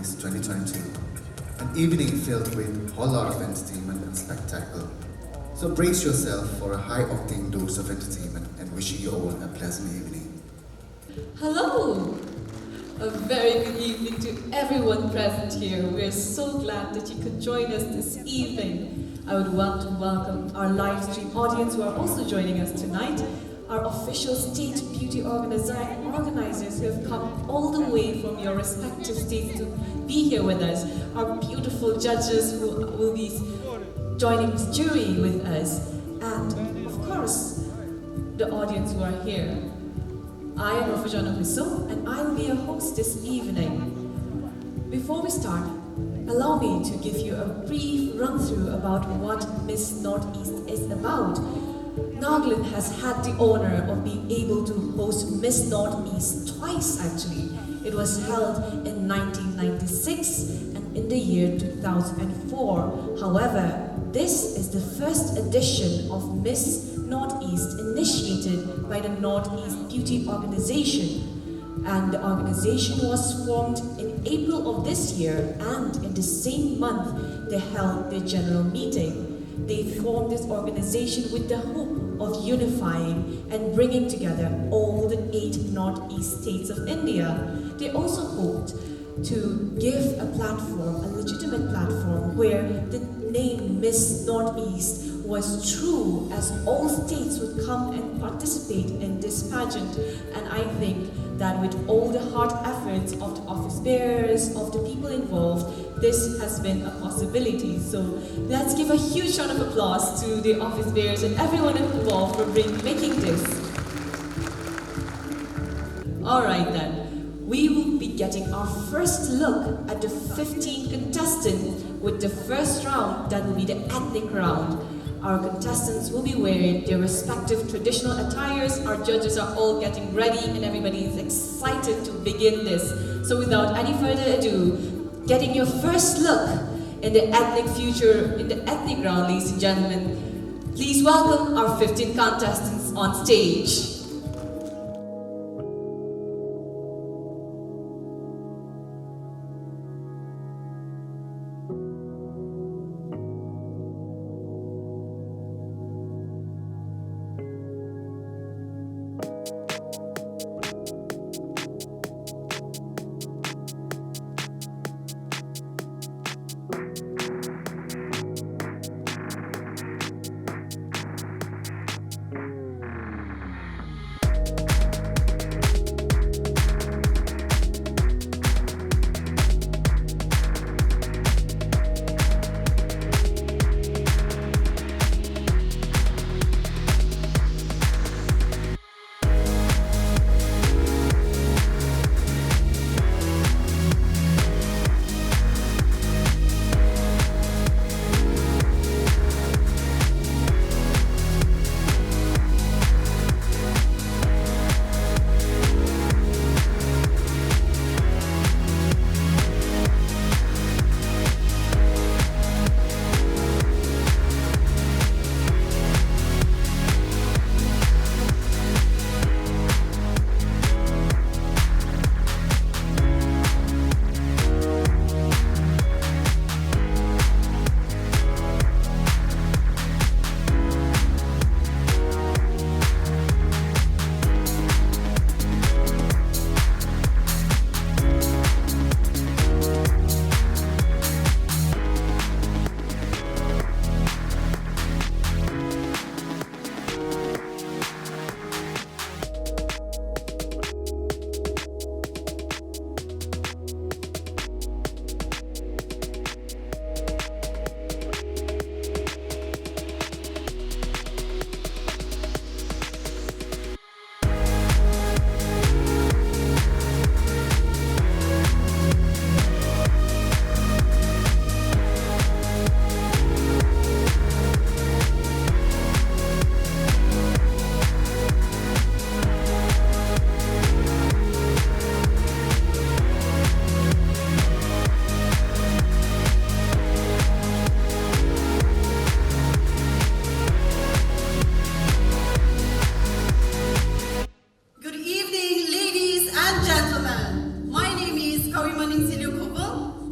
East 2022. An evening filled with a whole lot of entertainment and spectacle. So brace yourself for a high-octane dose of entertainment and wishing you all a pleasant evening. Hello! A very good evening to everyone present here. We're so glad that you could join us this evening. I would want to welcome our live stream audience who are also joining us tonight, our official state beauty organizers who have come all the way from your respective states to be here with us, our beautiful judges who will be joining this jury with us, and of course, the audience who are here. I am Rafajana Husso, and I will be your host this evening. Before we start, allow me to give you a brief run-through about what Miss Northeast is about. Nagaland has had the honor of being able to host Miss Northeast twice actually. It was held in 1996 and in the year 2004. However, this is the first edition of Miss Northeast initiated by the Northeast Beauty Organization, and the organization was formed in April of this year, and in the same month they held their general meeting. They formed this organization with the hope of unifying and bringing together all the 8 Northeast states of India. They also hoped to give a platform, a legitimate platform, where the name Miss Northeast was true, as all states would come and participate in this pageant. And I think that with all the hard efforts of the office bearers, of the people involved, this has been a possibility. So let's give a huge round of applause to the office bearers and everyone involved for making this. Alright then. We will be getting our first look at the 15 contestants with the first round, that will be the ethnic round. Our contestants will be wearing their respective traditional attires. Our judges are all getting ready and everybody is excited to begin this. So without any further ado, getting your first look in the ethnic future, in the ethnic round, ladies and gentlemen, please welcome our 15 contestants on stage.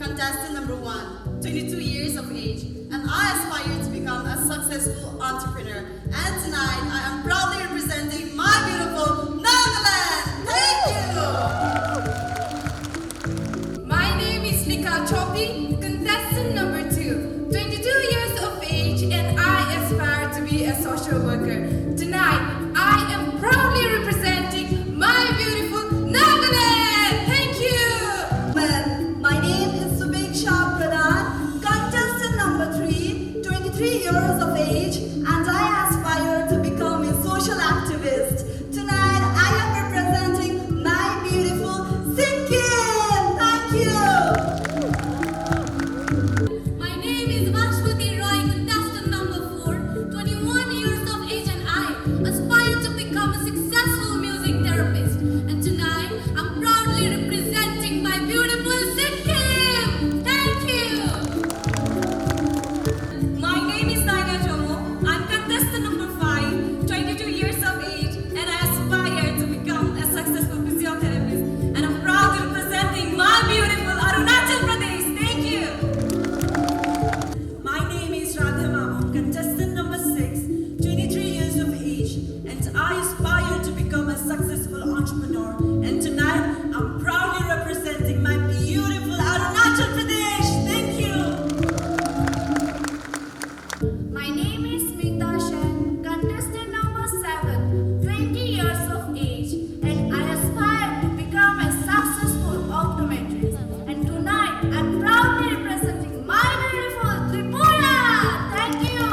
Contestant number 1, 22 years of age, and I aspire to become a successful entrepreneur. And tonight, I am proudly representing my beautiful Nagaland. Thank you! My name is Nika Chopi, contestant number 2, 22 years of age, and I aspire to be a social worker. Tonight, I am proudly representing my beautiful Nagaland. Thank you! Well, my name is contestant number 3, 23 years of age, and I aspire to become a social activist. Tonight, I am representing my beautiful Sikkim. Thank you. My name is Vashwati Roy, contestant number 4, 21 years of age, and I aspire to become a successful music therapist. And tonight, I'm proudly representing my beautiful Sikkim. Thank you! My name is Naina Jomo. I'm contestant number 5, 22 years of age, and I aspire to become a successful physiotherapist. And I'm proudly representing my beautiful Arunachal Pradesh. Thank you. My name is Radha Mamu, contestant number 6, 23 years of age, and I aspire to become a successful entrepreneur. And tonight, I'm proudly representing my beautiful Arunachal Pradesh. Thank you. My name is Smita Shen, contestant number 7, 20 years of age, and I aspire to become a successful optometrist. And tonight, I'm proudly representing my beautiful Tripura. Thank you!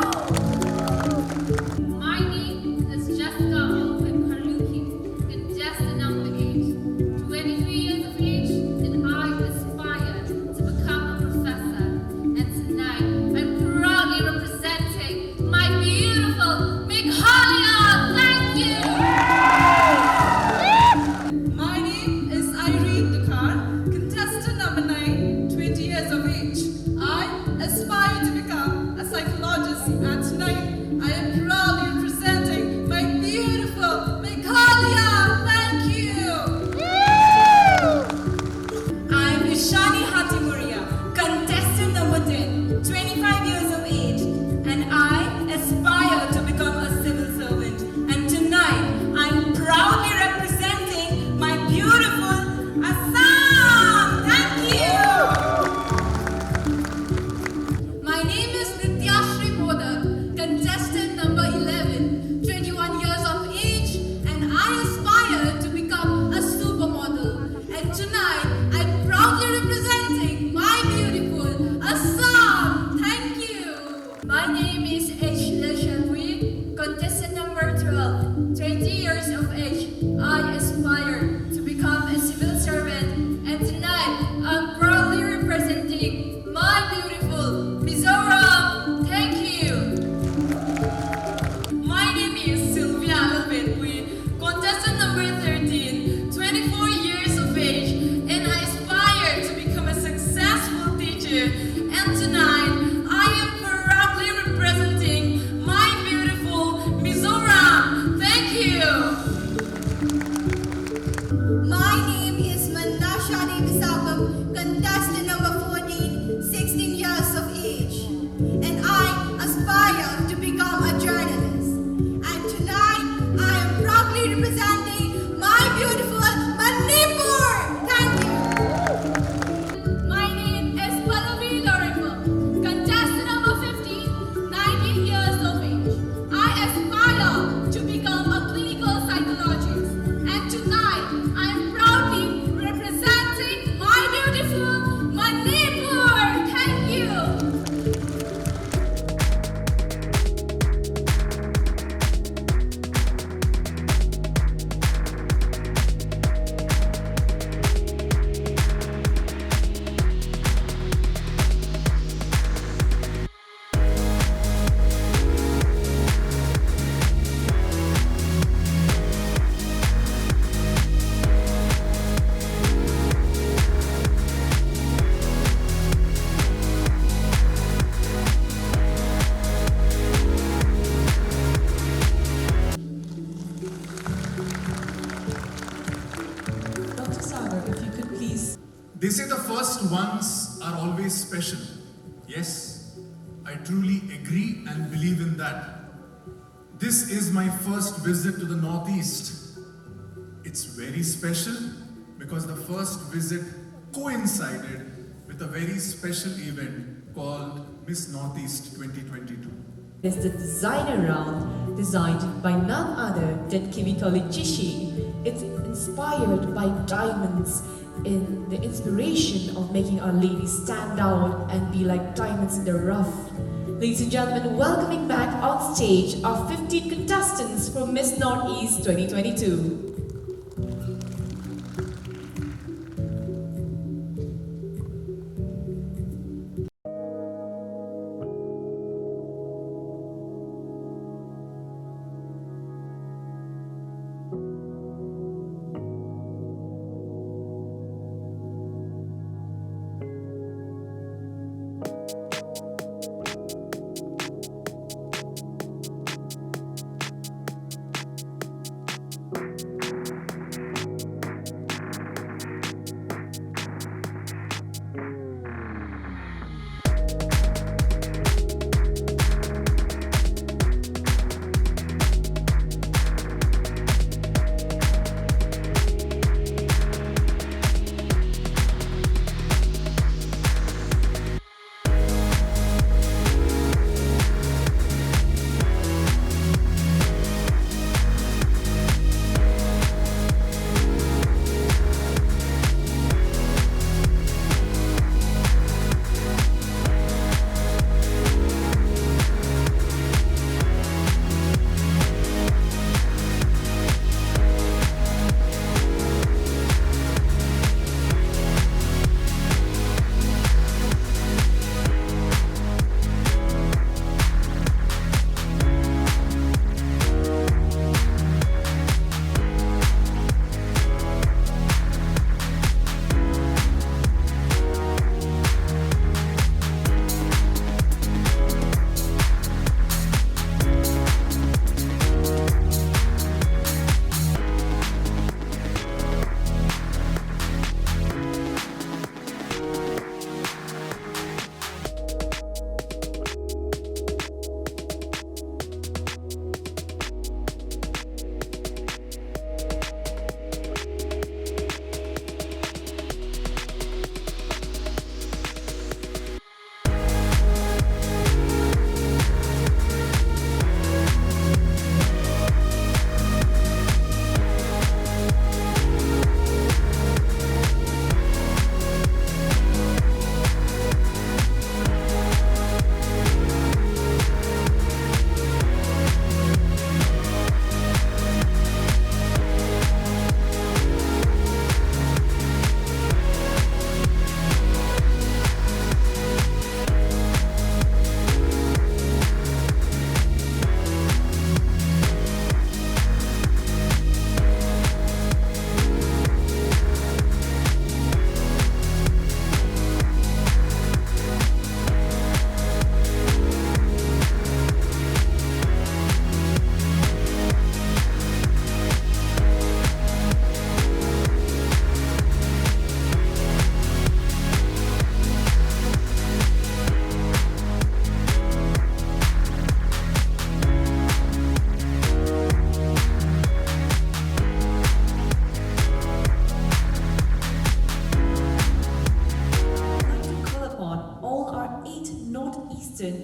My name is Jessica Alvin Harluki, contestant number 8, 23 years of age, and I aspire to become a professor. And tonight, I'm proudly representing my beautiful Meghalaya. Thank you! My name is Irene Dkhar, contestant number 9, 20 years of age. I aspire to become a psychologist, and tonight I am proudly representing my beautiful Meghalaya. Thank you! I'm Ishani Hatimuria, contestant number 10, 25 years of age, and I aspire to become a civil servant. And tonight, I'm proudly representing my beautiful Assam. Thank you! My name is Nityashri Bodar, contestant number 11, 21 years of age, and I aspire to become a supermodel. And tonight, I'm proudly representing my beautiful Assam. Thank you. My name is Ashla Shanwi, contestant number 12, 20 years of age. I aspire to become a civil servant, and tonight, I'm proudly representing my beautiful Mizoram. Thank you. My name is Sylvia Alapetwi, contestant number 13, 24 years of age, and I aspire to become a successful teacher. And tonight, I am proudly representing my beautiful Mizoram. Thank you! My name is Manasha Devisagam, contestant number 14, 16 years of age, and I aspire to become a journalist. And tonight, I am proudly representing my beautiful Manipur. Thank you. My name is Pallavi Lorival, contestant number 15, 19 years of age. I aspire to become a clinical psychologist. And tonight, I am proudly representing my beautiful Manipur. Thank you. Dr. Sagar, if you could please. They say the first ones are always special. Yes, I truly agree and believe in that. This is my first visit to the Northeast. It's very special because the first visit coincided with a very special event called Miss Northeast 2022. It's the designer round designed by none other than Kimitoli Chishi. It's inspired by diamonds in the inspiration of making our ladies stand out and be like diamonds in the rough. Ladies and gentlemen, welcoming back on stage our 15 contestants for Miss Northeast 2022.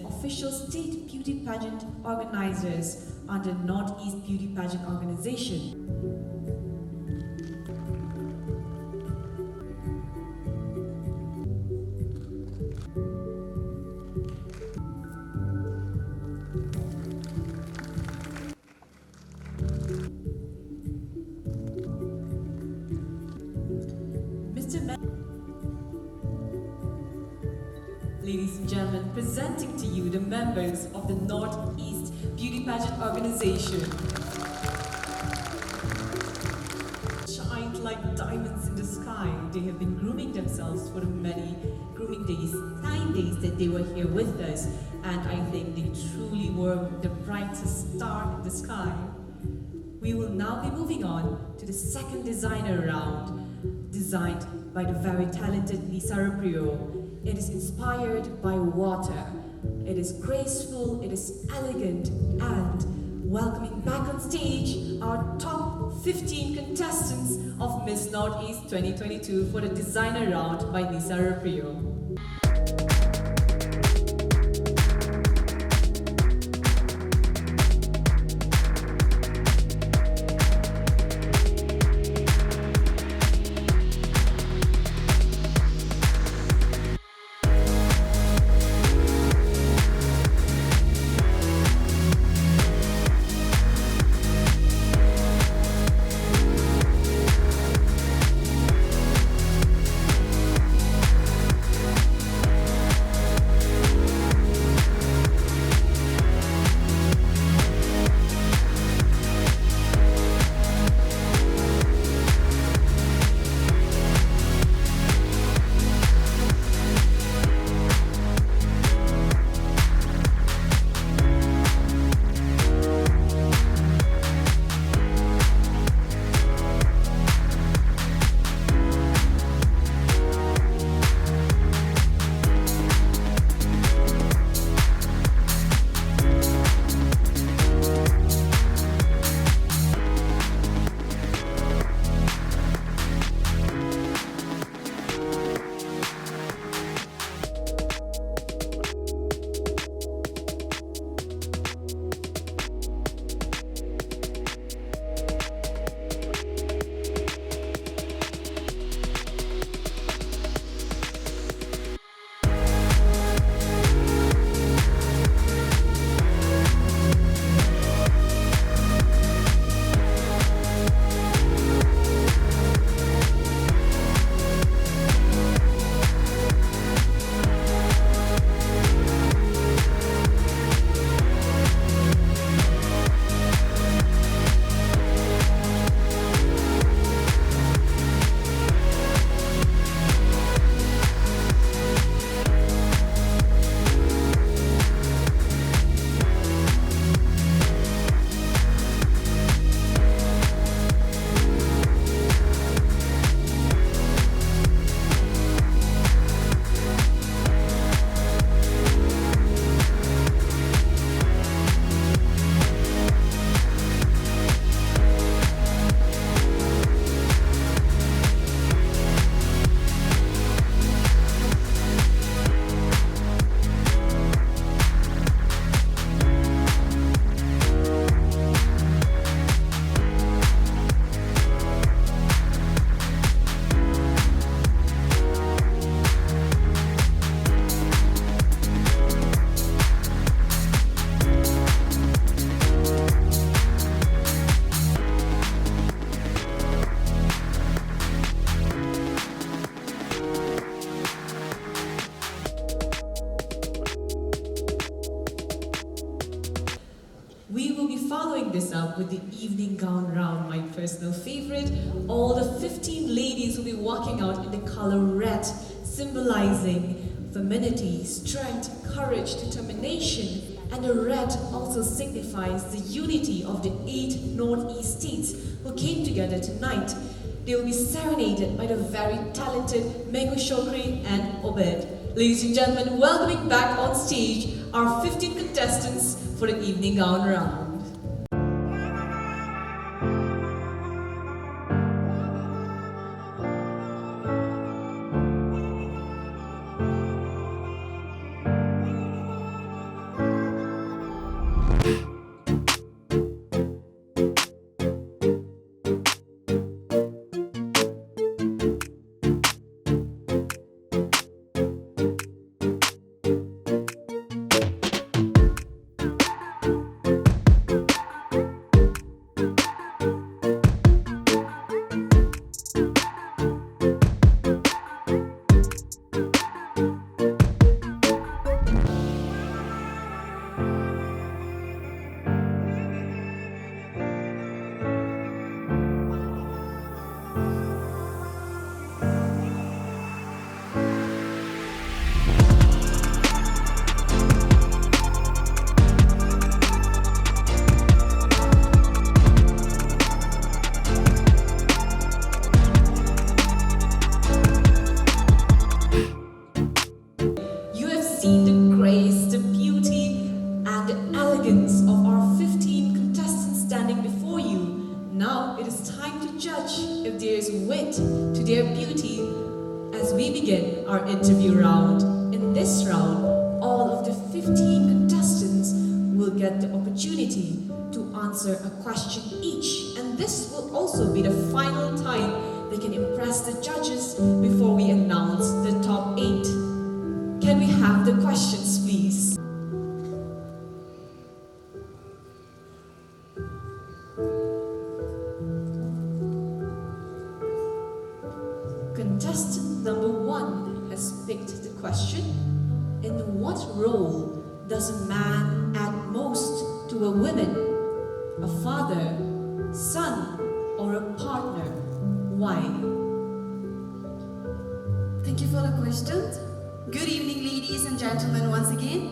Official state beauty pageant organizers under Northeast Beauty Pageant Organization. Ladies and gentlemen, presenting to you the members of the Northeast Beauty Pageant Organization. Shine like diamonds in the sky. They have been grooming themselves for the many grooming days, 9 days that they were here with us. And I think they truly were the brightest star in the sky. We will now be moving on to the second designer round. designed by the very talented Lisa Raprio. It is inspired by water. It is graceful, it is elegant, and welcoming back on stage our top 15 contestants of Miss Northeast 2022 for the designer round by Lisa Raprio. We will be following this up with the evening gown round, my personal favorite. All the 15 ladies will be walking out in the color red, symbolizing femininity, strength, courage, determination, and the red also signifies the unity of the 8 Northeast states who came together tonight. They will be serenaded by the very talented Mengu Shokri and Obed. Ladies and gentlemen, welcoming back on stage our 15 contestants for the evening gown round. seen the grace, the beauty, and the elegance of our 15 contestants standing before you. Now it is time to judge if there is wit to their beauty as we begin our interview round. In this round, all of the 15 contestants will get the opportunity to answer a question each, and this will also be the final time they can impress the judges before we announce the top 8. Can we have the questions, please? Contestant number 1 has picked the question. In what role does a man add most to a woman? A father, son, or a partner? Why? Thank you for the question. Good evening, ladies and gentlemen, once again.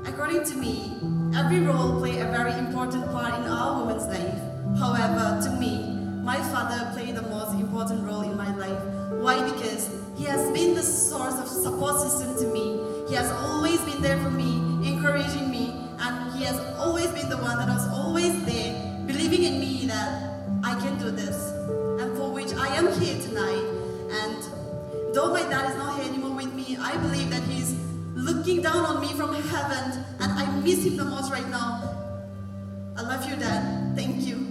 According to me, every role plays a very important part in our woman's life. However, to me, my father played the most important role in my life. Why? Because he has been the source of support system to me. He has always been there for me, encouraging me, and he has always been the one that was always there, believing in me that I can do this, and for which I am here tonight. And though my dad is not here anymore with me, I believe that he's looking down on me from heaven, and I miss him the most right now. I love you, Dad. Thank you.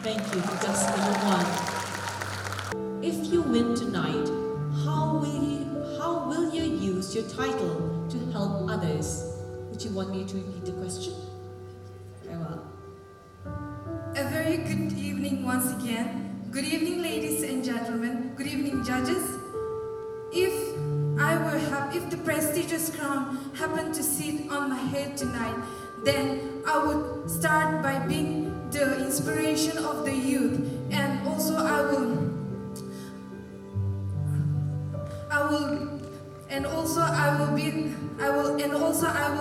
Thank you, contestant number 1. If you win tonight, how will you use your title to help others? Would you want me to repeat the question? Very well. A very good evening once again. Good evening, ladies and gentlemen. Good evening, judges. If the prestigious crown happened to sit on my head tonight, then I would start by being the inspiration of the youth, and also I will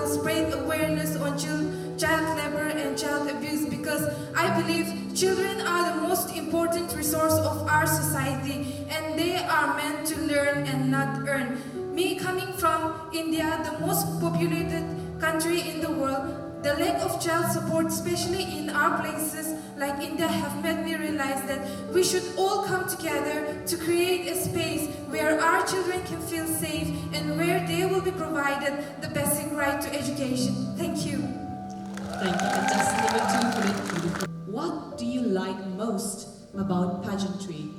spread awareness on child labor and child abuse, because I believe children are the most important resource of our society, and they are meant to learn and not earn. Me coming from India, the most populated country in the world, the lack of child support, especially in our places like India, have made me realize that we should all come together to create a space where our children can feel safe and where they will be provided the basic right to education. Thank you. Thank you, contestant number 2, for the beautiful. What do you like most about pageantry?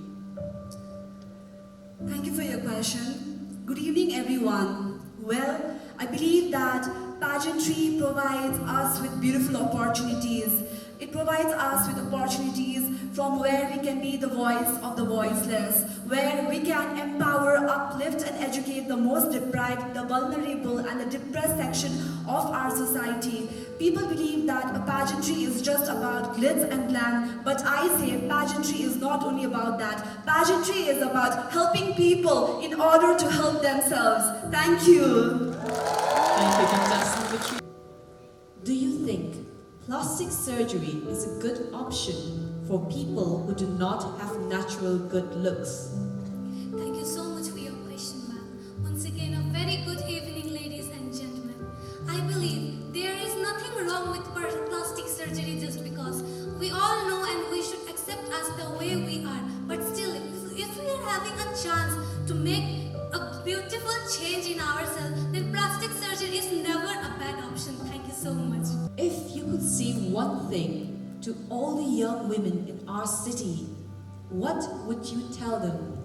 Thank you for your question. Good evening, everyone. Well, I believe that pageantry provides us with beautiful opportunities. It provides us with opportunities from where we can be the voice of the voiceless, where we can empower, uplift, and educate the most deprived, the vulnerable, and the depressed section of our society. People believe that a pageantry is just about glitz and glam, but I say pageantry is not only about that. Pageantry is about helping people in order to help themselves. Thank you. Thank you, contestant number 3. Do you think plastic surgery is a good option for people who do not have natural good looks? Thank you so much for your question, ma'am. Once again, a very good evening, ladies and gentlemen. I believe there is nothing wrong with plastic surgery just because we all know and we should accept us the way we are. But still, if we are having a chance to make a beautiful change in ourselves, then plastic surgery is never a bad option. Thank you so much. If you could say one thing to all the young women in our city, what would you tell them?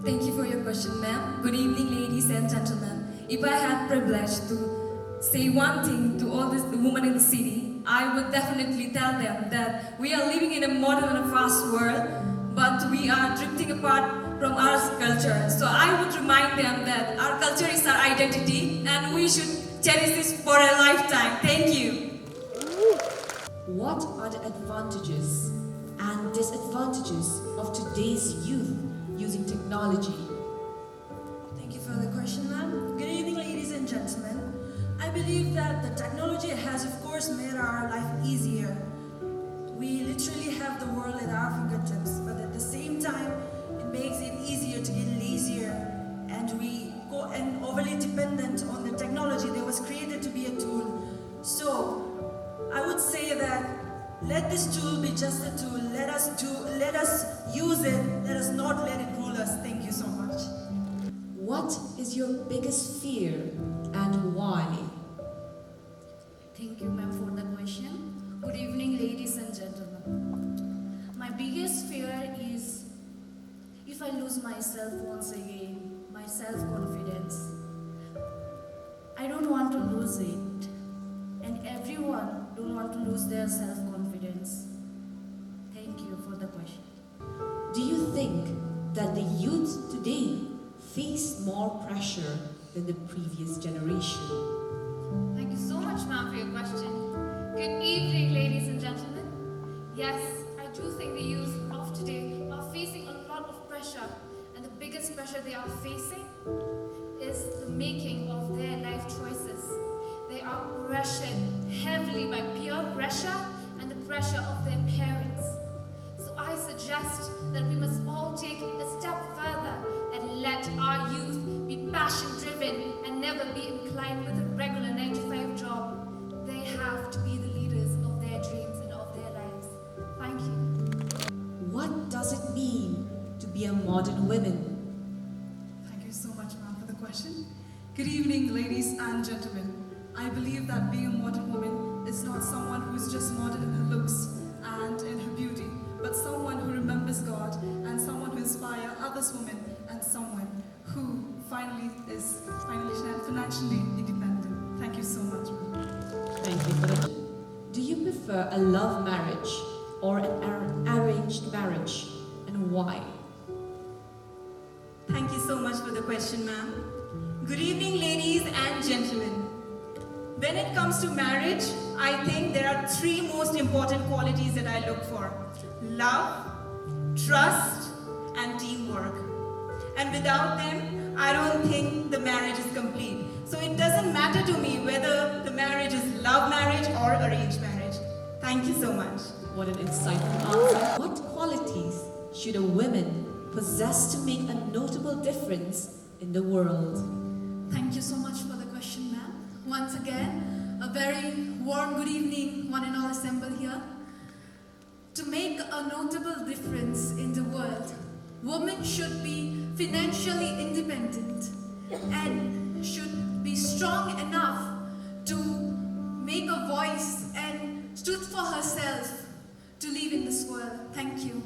Thank you for your question, ma'am. Good evening, ladies and gentlemen. If I had privilege to say one thing to all the women in the city, I would definitely tell them that we are living in a modern and fast world, but we are drifting apart from our culture. So I would remind them that our culture is our identity and we should cherish this for a lifetime. Thank you. What are the advantages and disadvantages of today's youth using technology? Thank you for the question, ma'am. Good evening, ladies and gentlemen. I believe that the technology has, of course, made our life easier. We literally have the world at our fingertips, but at the same time, it makes it easier to get lazier, and we go and overly solely dependent on the technology that was created to be a tool. So I would say that let this tool be just a tool. Let us use it. Let us not let it rule us. Thank you so much. What is your biggest fear and why? Thank you, ma'am, for the question. Good evening, ladies and gentlemen. My biggest fear is if I lose myself once again, my self-confidence. I don't want to lose it, and everyone don't want to lose their self-confidence. Thank you for the question. Do you think that the youth today face more pressure than the previous generation? Thank you so much, ma'am, for your question. Good evening, ladies and gentlemen. Yes, I do think the youth of today are facing a lot of pressure, and the biggest pressure they are facing is the making of their life choices. They are pressured heavily by peer pressure and the pressure of their parents. So I suggest that we must all take a step further and let our youth be passion-driven and never be inclined with a regular 9-to-5 job. They have to be the leaders of their dreams and of their lives. Thank you. What does it mean to be a modern woman? Thank you so much, ma'am, for the question. Good evening, ladies and gentlemen. I believe that being a modern woman is not someone who is just modern in her looks and in her beauty, but someone who remembers God and someone who inspires others women and someone who finally is financially independent. Thank you so much, ma'am. Thank you for the. Do you prefer a love marriage or an arranged marriage, and why? Thank you so much for the question, ma'am. Good evening, ladies and gentlemen. When it comes to marriage, I think there are 3 most important qualities that I look for: love, trust, and teamwork. And without them, I don't think the marriage is complete. So it doesn't matter to me whether the marriage is love marriage or arranged marriage. Thank you so much. What an insightful answer. What qualities should a woman possess to make a notable difference in the world? Thank you so much for the question, ma'am. Once again, a very warm good evening, one and all assembled here. To make a notable difference in the world, women should be financially independent and should be strong enough to make a voice and stood for herself to live in this world. Thank you.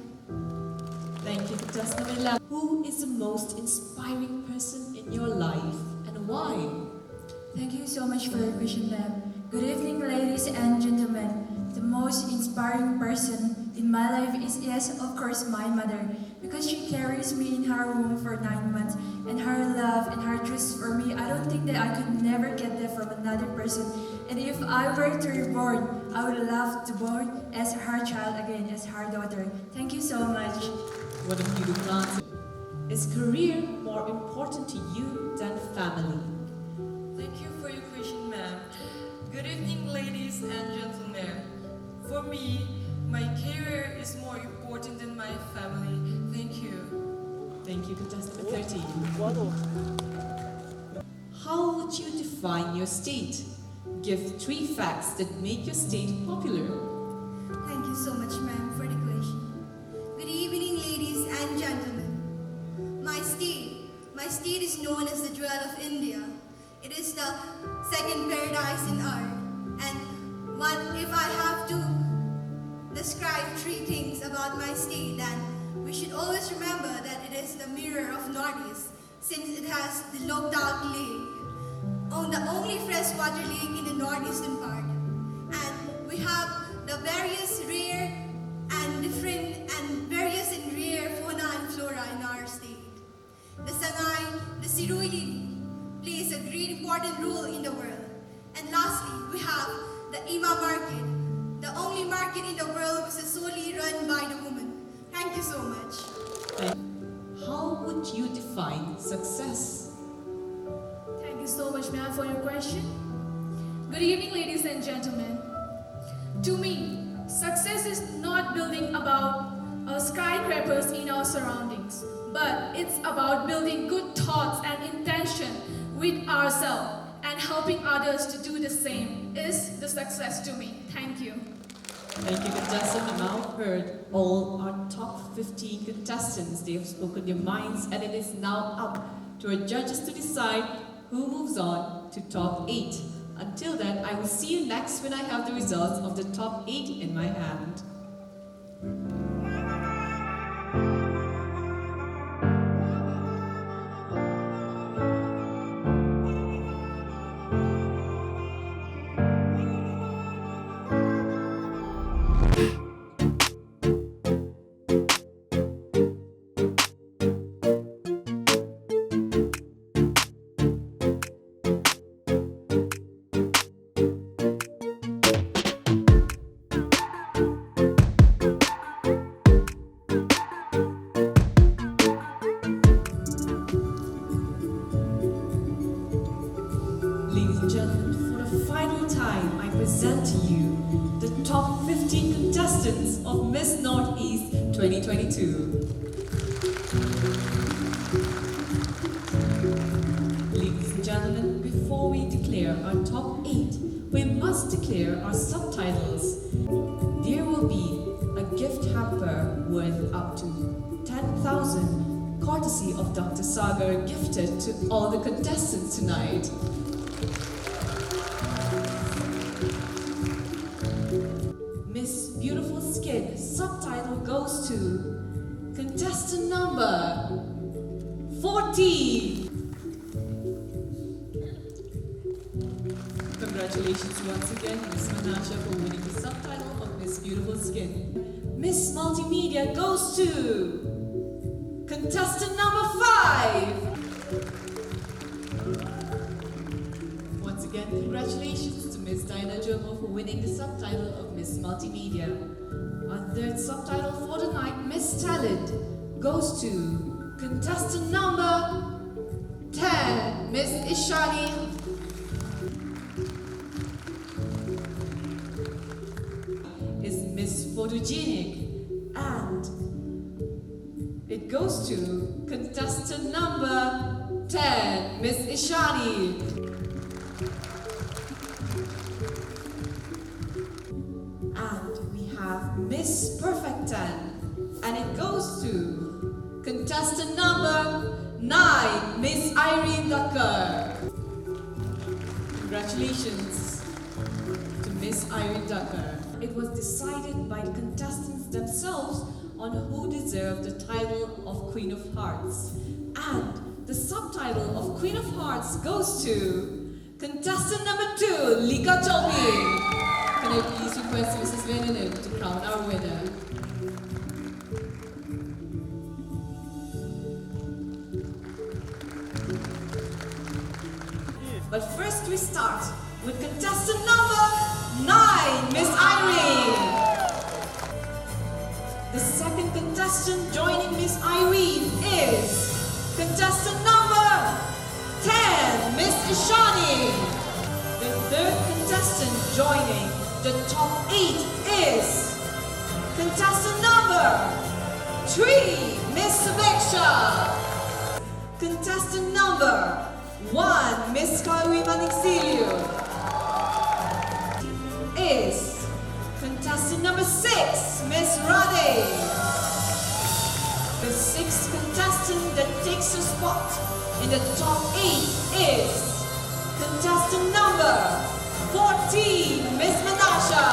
Thank you, Contestant. Who is the most inspiring person in your life and why? Thank you so much for your question, ma'am. Good evening, ladies and gentlemen. The most inspiring person in my life is, yes, of course, my mother, because she carries me in her womb for 9 months, and her love and her trust for me, I don't think that I could never get that from another person. And if I were to reborn, I would love to born as her child again, as her daughter. Thank you so much. What a beautiful answer. Is career more important to you than family? Thank you for your question, ma'am. Good evening, ladies and gentlemen. For me, my career is more important than my family. Thank you. Thank you, contestant 13. How would you define your state? Give 3 facts that make your state popular. Thank you so much, ma'am, for the question. Good evening, ladies and gentlemen. My state is known as the Jewel of India. It is the second paradise in earth. And if I have to describe 3 things about my state, then we should always remember that it is the mirror of Northeast, since it has the Loktak Lake, the only freshwater lake in the northeastern part. And we have the various rare and fauna and flora in our state. The Sangay, the Sirui plays a great important role in the world. And lastly, we have the Ima market, the only market in the world which is solely run by the woman. Thank you so much. How would you define success? Thank you so much, ma'am, for your question. Good evening, ladies and gentlemen. To me, success is not building about skyscrapers in our surroundings, but it's about building good thoughts and intention with ourselves and helping others to do the same is the success to me. Thank you. Thank you, contestant. I've now heard all our top 15 contestants. They have spoken their minds, and it is now up to our judges to decide who moves on to top 8. Until then, I will see you next when I have the results of the top 8 in my hand. Ladies and gentlemen, for the final time, I present to you the top 15 contestants of Miss Northeast 2022. Ladies and gentlemen, before we declare our top 8, we must declare our subtitles. There will be a gift hamper worth up to 10,000, courtesy of Dr. Sagar, gifted to all the contestants tonight. Miss Beautiful Skin subtitle goes to contestant number 40. Congratulations once again, Miss Manasha, for winning the subtitle of Miss Beautiful Skin. Miss Multimedia goes to contestant number 5. Once again, congratulations to Miss Diana Jomo for winning the subtitle of Miss Multimedia. Our third subtitle for the night, Miss Talent, goes to contestant number 10, Miss Ishani. Is Miss Photogenic, and it goes to contestant number 10, Miss Ishani. And we have Miss Perfect 10, and it goes to contestant number 9, Miss Irene Dkhar. Congratulations to Miss Irene Dkhar. It was decided by the contestants themselves on who deserved the title of Queen of Hearts. And the subtitle of Queen of Hearts goes to contestant number 2, Lika Topin. Can I please request Mrs. Venenum to crown our winner? But first we start with contestant number 9, Miss Irene. The second contestant joining Miss Irene is contestant number 10, Miss Ishani. The third contestant joining the top 8 is contestant number 3, Miss Sabeksha. Contestant number 1, Miss Kohima is contestant number 6, Miss Rade. The sixth contestant that takes a spot in the top 8 is contestant number 14, Miss Manasha.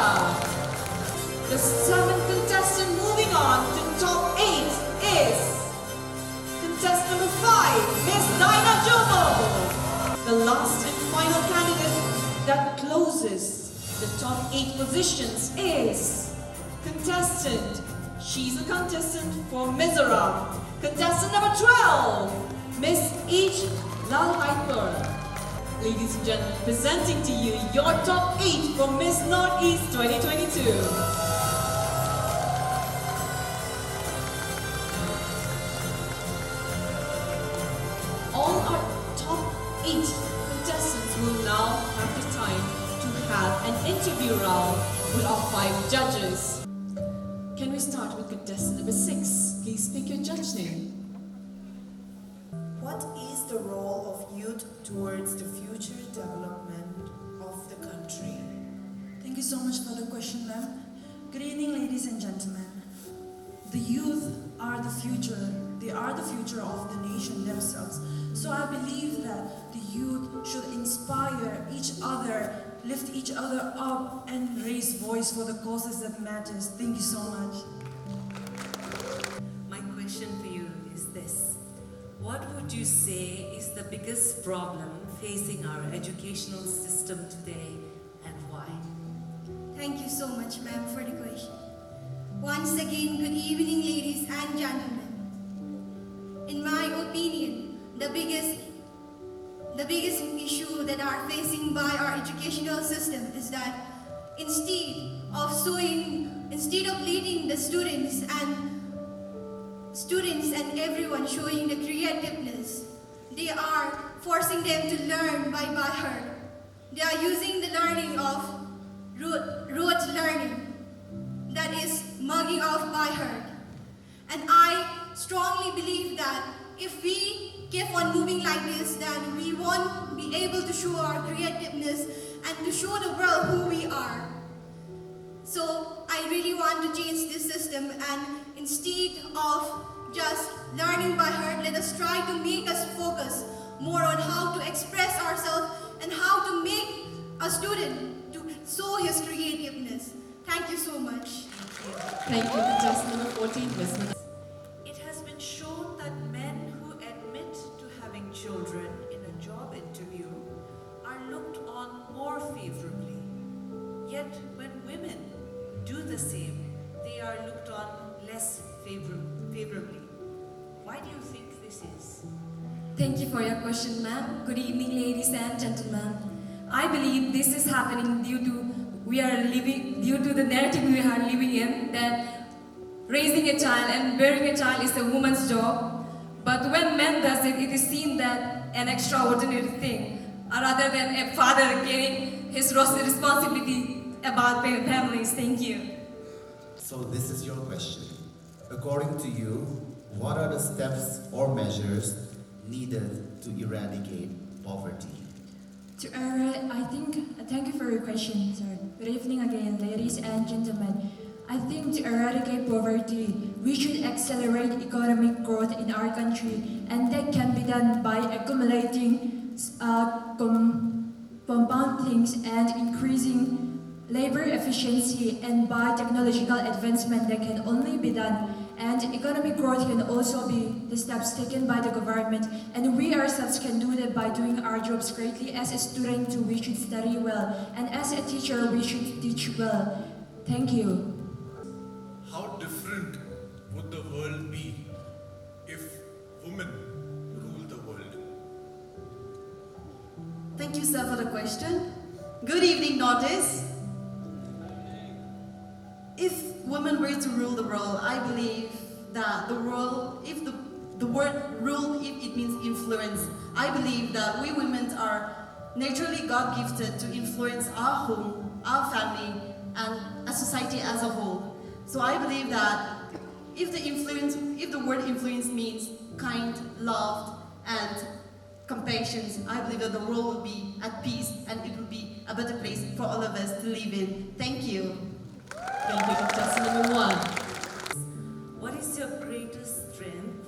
The seventh contestant moving on to top 8 is contestant number 5, Miss Diana Jomo. The last and final candidate that closes the top 8 positions is contestant. She's a contestant for Mizoram. Contestant number 12, Miss H. Lalhaipur. Ladies and gentlemen, presenting to you your top 8 for Miss Northeast 2022. All our top 8 contestants will now have the time to have an interview round with our 5 judges. Can we start with contestant number 6? Please pick your judge name. What is the role of youth to towards the future development of the country? Thank you so much for the question, ma'am. Good evening, ladies and gentlemen. The youth are the future. They are the future of the nation themselves. So I believe that the youth should inspire each other, lift each other up, and raise voice for the causes that matters. Thank you so much. My question for you is this. What would you say is the biggest problem facing our educational system today and why? Thank you so much, ma'am, for the question. Once again, good evening, ladies and gentlemen. In my opinion, the biggest issue that are facing by our educational system is that instead of letting the students and everyone showing the creativeness, they are forcing them to learn by heart. They are using the learning of rote learning, that is mugging off by heart. And I strongly believe that if we keep on moving like this, then we won't be able to show our creativeness and to show the world who we are. So I really want to change this system, and instead of just learning by heart, let us try to make us focus more on how to express ourselves and how to make a student to show his creativeness. Thank you so much. Thank you, contestant number 14, Ms. It has been shown that men who admit to having children in a job interview are looked on more favorably. Yet when women do the same, they are looked on less favorably. Why do you think this is? Thank you for your question, ma'am. Good evening, ladies and gentlemen. I believe this is happening due to the narrative we are living in, that raising a child and bearing a child is a woman's job. But when men does it, it is seen that an extraordinary thing, rather than a father getting his responsibility about families. Thank you. So this is your question. According to you, what are the steps or measures needed to eradicate poverty? Thank you for your question, sir. Good evening again, ladies and gentlemen. I think to eradicate poverty, we should accelerate economic growth in our country, and that can be done by accumulating compound things and increasing labor efficiency, and by technological advancement that can only be done. And economic growth can also be the steps taken by the government, and we ourselves can do that by doing our jobs greatly. As a student, we should study well, and as a teacher, we should teach well. Thank you. How different would the world be if women ruled the world? Thank you, sir, for the question. Good evening, Notice. If women were to rule the world, I believe that the world, if the word rule, if it means influence, I believe that we women are naturally God-gifted to influence our home, our family, and a society as a whole. So I believe that if the word influence means kind, love, and compassion, I believe that the world will be at peace and it will be a better place for all of us to live in. Thank you. Thank you, contestant number 1. What is your greatest strength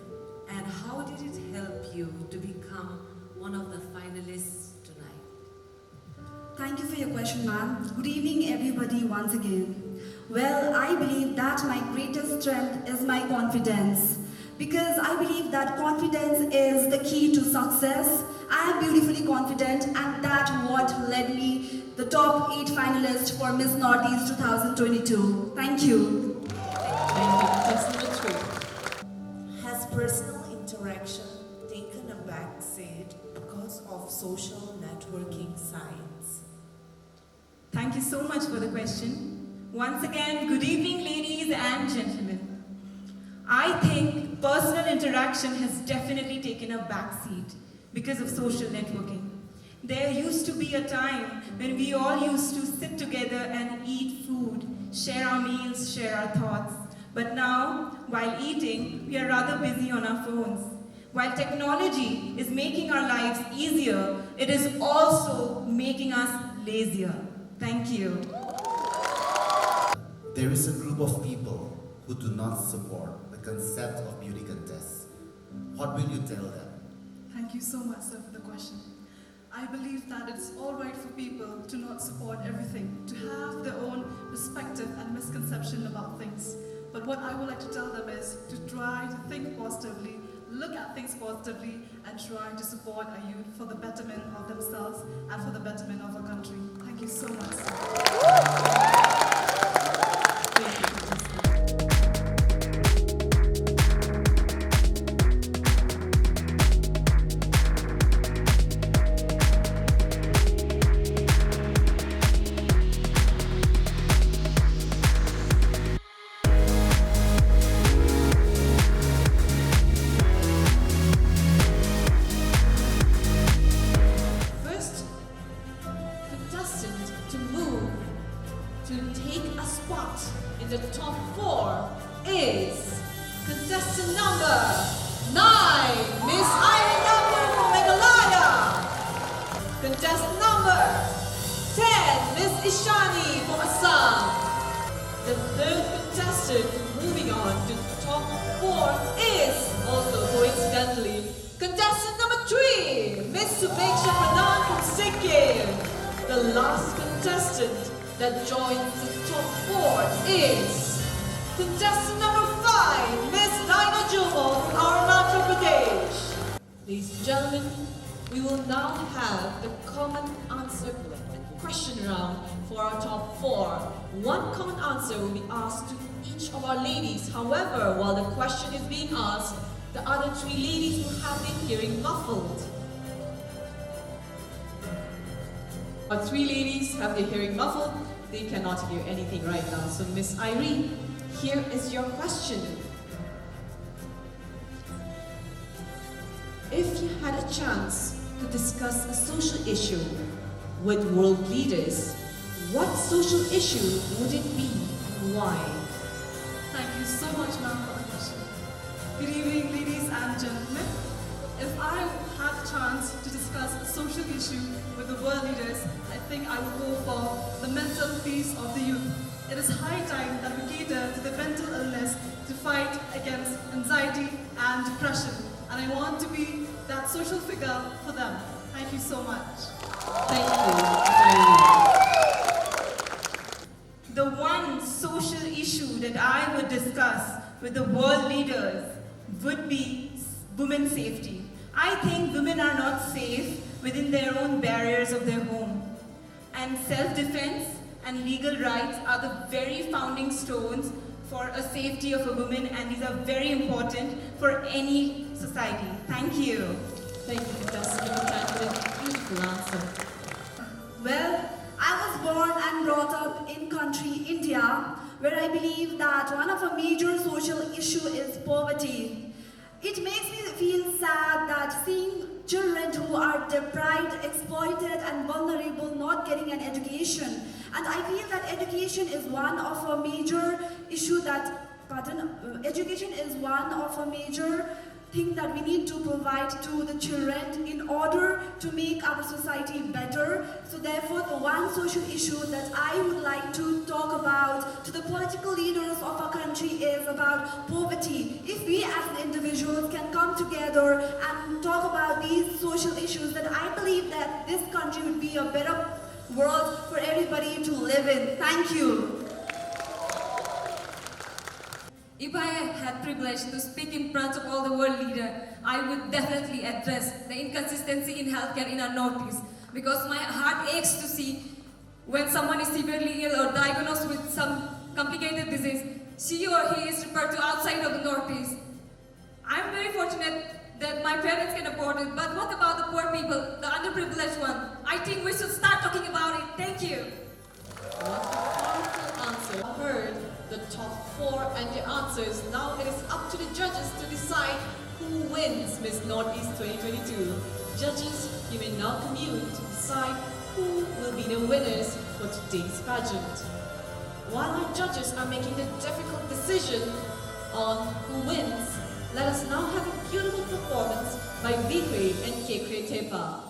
and how did it help you to become one of the finalists tonight? Thank you for your question, ma'am. Good evening, everybody, once again. Well, I believe that my greatest strength is my confidence, because I believe that confidence is the key to success. I am beautifully confident, and that's what led me the top 8 finalists for Miss Northeast 2022. Thank you. Thank you, contestant number 2. Has personal interaction taken a back seat because of social networking sites? Thank you so much for the question. Once again, good evening, ladies and gentlemen. I think personal interaction has definitely taken a backseat because of social networking. There used to be a time when we all used to sit together and eat food, share our meals, share our thoughts. But now, while eating, we are rather busy on our phones. While technology is making our lives easier, it is also making us lazier. Thank you. There is a group of people who do not support the concept of beauty contests. What will you tell them? Thank you so much, sir, for the question. I believe that it's all right for people to not support everything, to have their own perspective and misconception about things. But what I would like to tell them is to try to think positively, look at things positively, and try to support our youth for the betterment of themselves and for the betterment of our country. Thank you so much, sir. First contestant to move to take a spot in the top 4 is contestant number 9, Miss Irene Dkhar from Meghalaya. Contestant number 10, Miss Ishani from Assam. The third contestant moving on to the top 4 is, also coincidentally, contestant number 3, Miss Subeksha Pradhan from Sikkim. The last contestant that joins the top 4 is contestant number 5, Miss Raina Jumal from Arunachal Pradesh. Ladies and gentlemen, we will now have the common answer question round for our top 4. One common answer will be asked to each of our ladies. However, while the question is being asked, the other 3 ladies will have their hearing muffled. Our 3 ladies have their hearing muffled. They cannot hear anything right now. So Miss Irene, here is your question. If you had a chance to discuss a social issue with world leaders, what social issue would it be and why? Thank you so much, ma'am, for the question. Good evening, ladies and gentlemen. If I had a chance to discuss a social issue with the world leaders, I think I would go for the mental peace of the youth. It is high time that we cater to the mental illness to fight against anxiety and depression. And I want to be that social figure for them. Thank you so much. Thank you, Irene. The one social issue that I would discuss with the world leaders would be women's safety. I think women are not safe within their own barriers of their home. And self-defense and legal rights are the very founding stones for a safety of a woman, and these are very important for any society. Thank you. Thank you, Contestant. Beautiful answer. Well, I was born and brought up in country India, where I believe that one of a major social issue is poverty. It makes me feel sad that seeing children who are deprived, exploited and vulnerable not getting an education. And I feel that education is one of a major issue that, education is one of a major thing that we need to provide to the children in order to make our society better. So therefore, the one social issue that I would like to talk about to the political leaders of our country is about poverty. If we as individuals can come together and talk about these social issues, then I believe that this country would be a better world for everybody to live in. Thank you. If I had privilege to speak in front of all the world leaders, I would definitely address the inconsistency in healthcare in our Northeast, because my heart aches to see when someone is severely ill or diagnosed with some complicated disease, she or he is referred to outside of the Northeast. I'm very fortunate that my parents can afford it, but what about the poor people, the underprivileged one? I think we should start talking about it. Thank you. What a powerful answer. Heard the top 4 and the answers. Now it is up to the judges to decide who wins Miss Northeast 2022. Judges, you may now commune to decide who will be the winners for today's pageant. While our judges are making the difficult decision on who wins, Let us now have a beautiful performance by Vikri and Kekre Tepa.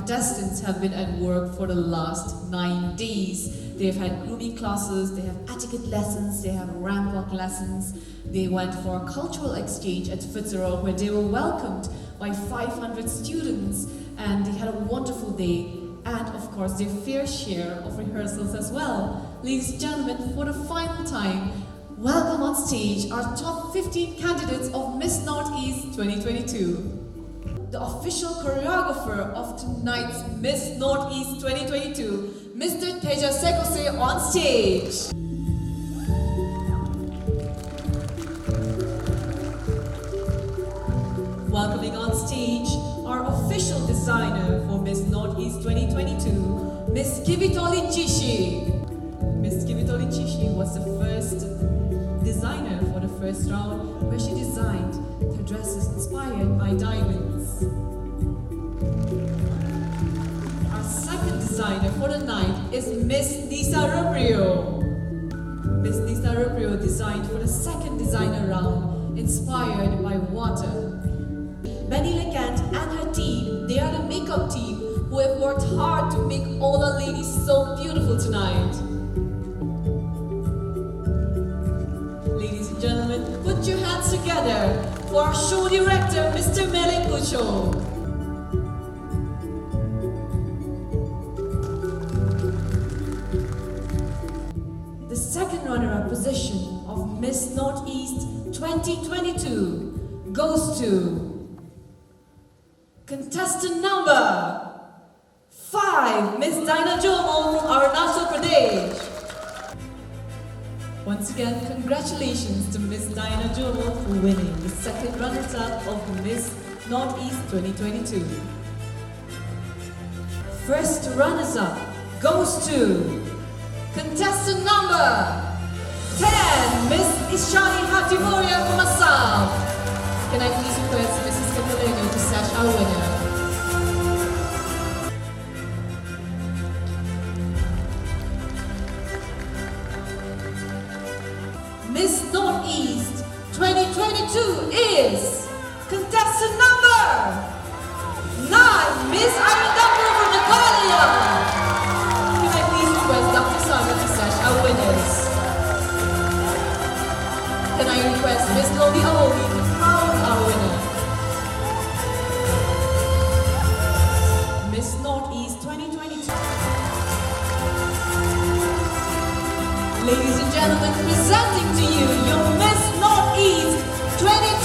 Contestants have been at work for the last 9 days. They've had grooming classes, they have etiquette lessons, they have ramp walk lessons. They went for a cultural exchange at Fitzgerald where they were welcomed by 500 students and they had a wonderful day. And of course their fair share of rehearsals as well. Ladies and gentlemen, for the final time, welcome on stage our top 15 candidates of Miss Northeast 2022. The official choreographer of tonight's Miss Northeast 2022, Mr. Teja Sekose on stage. Welcoming on stage our official designer for Miss Northeast 2022, Miss Kivitoli Chishi. Miss Kivitoli Chishi was the first designer for the first round where she designed her dresses inspired by diamonds. Our second designer for the night is Miss Nisa Rubrio. Miss Nisa Rubrio designed for the second designer round inspired by water. Benny Lecant and her team, they are the makeup team who have worked hard to make all our ladies so beautiful tonight. Ladies and gentlemen, put your hands together for our show director, Mr. Mele Pucho. The second runner-up position of Miss Northeast 2022 goes to contestant number 5, Miss Dinah Jomo from Arunachal Pradesh. Once again, congratulations to Miss Dinah Jomo for winning the second runners-up of Miss Northeast 2022. First runners-up goes to contestant number 10, Miss Ishani Hatimoria from Assam. Can I please request Mrs. Kapulego to sash our winner? Miss Northeast 2022 is contestant number 9, Miss Irene Dkhar from Meghalaya. Can I please request Dr. Saga to sash our winners? Can I request Miss Lobi Aomi to crown our winner? Miss Northeast 2022. Ladies and gentlemen, presenting to you your Miss Northeast 2022